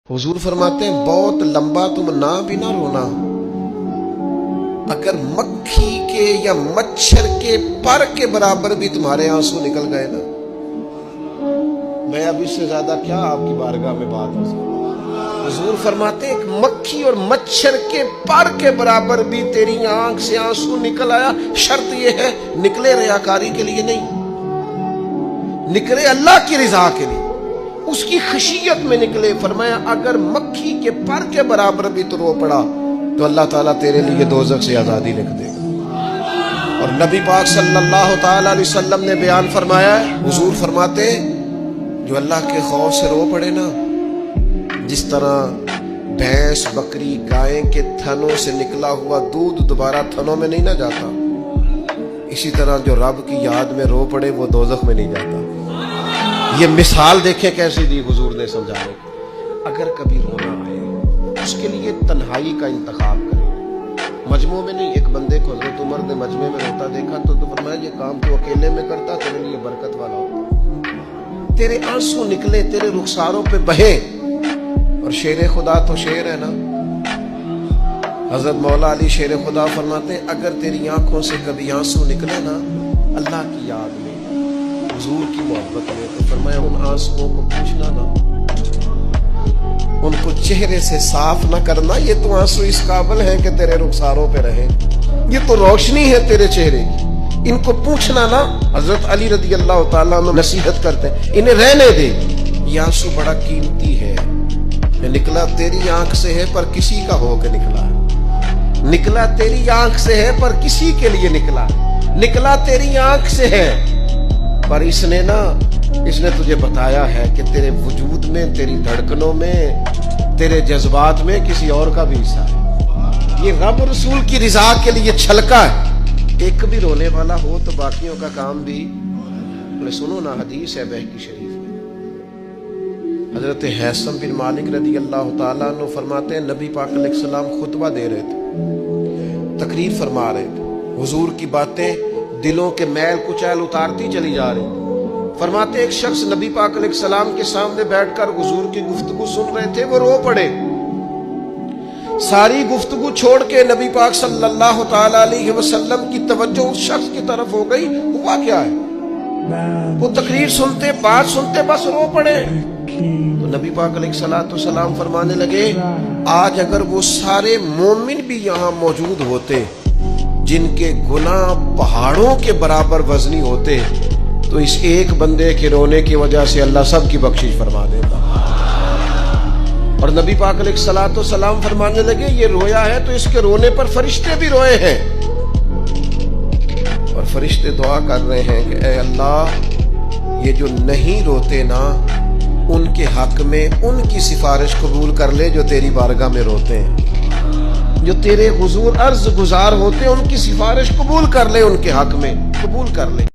हुजूर फरमाते हैं बहुत लंबा तुम ना भी ना रोना, अगर मक्खी के या मच्छर के पर के बराबर भी तुम्हारे आंसू निकल गए ना, मैं अब इससे ज्यादा क्या आपकी बारगाह में बात हो सकती। हुजूर फरमाते हैं एक मक्खी और मच्छर के पर के बराबर भी तेरी आंख से आंसू निकल आया, शर्त यह है निकले रियाकारी के लिए नहीं, निकले अल्लाह की रिजा के लिए, उसकी खशियत में निकले। फरमाया अगर मक्खी के पर के बराबर भी तो रो पड़ा तो अल्लाह ताला तेरे लिए दोज़ख से आजादी लिख देगा। और नबी पाक सल्लल्लाहु ताला अलैहि वसल्लम ने बयान फरमाया है, हुजूर फरमाते जो अल्लाह के खौफ से रो पड़े ना, जिस तरह भैंस बकरी गाय के थनों से निकला हुआ दूध दोबारा थनों में नहीं ना जाता, इसी तरह जो रब की याद में रो पड़े वो दोज़ख में नहीं जाता। ये मिसाल देखें कैसी दी हुजूर ने समझाने। अगर कभी रोना आए उसके लिए तन्हाई का इंतखाब करें, मजमू में नहीं। एक बंदे को हज़रत उमर ने मजमे में रोता देखा तो फरमाया ये काम तो अकेले में करता, तेरे लिए बरकत वाला होता। तेरे आंसू निकले, तेरे रुखसारों पे बहे। और शेर खुदा तो शेर है ना, हजरत मौला अली शेर खुदा फरमाते हैं अगर तेरी आंखों से कभी आंसू निकले ना अल्लाह की याद में, हुजूर की मोहब्बत में, तो फरमाया उन आंसुओं को पूछना ना, उनको चेहरे से साफ ना करना। ये तो आंसू इस काबिल है कि तेरे रुखसारों पे रहे, ये तो रोशनी है तेरे चेहरे की, इनको पूछना ना। हजरत अली रदी अल्लाह ताला अन्हु नसीहत करते हैं इन्हें रहने दे, ये आंसू बड़ा कीमती है, ये निकला तेरी आंख से है पर किसी का हो के निकला है, निकला तेरी आंख से है पर किसी के लिए निकला, निकला तेरी आंख से है पर इसने तुझे बताया है कि तेरे वजूद में, तेरी धड़कनों में, तेरे जज्बात में किसी और का भी हिस्सा है। ये रब रसूल की रिजा के लिए छलका है। एक भी रोने वाला हो तो बाकियों का काम भी। सुनो ना, हदीस है बहकी शरीफ में, हजरत हैसम बिन मालिक रदी अल्लाह ताला अन्हु फरमाते हैं नबी पाक अलैहिस्सलाम खुतबा दे रहे थे, तकरीर फरमा रहे थे, हुजूर की बातें दिलों के मैल कुचैल उतारती चली जा रही। फरमाते एक शख्स नबी पाक अलैहिस्सलाम के सामने बैठकर हुजूर की गुफ्तगू सुन रहे थे, वो रो पड़े। सारी गुफ्तगू छोड़ के नबी पाक सल्लल्लाहु ताला अलैहि वसल्लम की तवज्जो उस शख्स की तरफ हो गई। हुआ क्या है? वो तकरीर सुनते, बात सुनते बस रो पड़े। तो नबी पाक अलैहिस्सलाम फरमाने लगे आज अगर वो सारे मोमिन भी यहाँ मौजूद होते जिनके गुनाह पहाड़ों के बराबर वजनी होते तो इस एक बंदे के रोने की वजह से अल्लाह सब की बख्शिश फरमा देता। और नबी पाक अलैहिस्सलाम फरमाने लगे ये रोया है तो इसके रोने पर फरिश्ते भी रोए हैं, और फरिश्ते दुआ कर रहे हैं कि ऐ अल्लाह ये जो नहीं रोते ना उनके हक में उनकी सिफारिश कबूल कर ले जो तेरी बारगाह में रोते हैं, जो तेरे हुजूर अर्ज गुजार होते हैं उनकी सिफारिश कबूल कर ले, उनके हक में कबूल कर ले।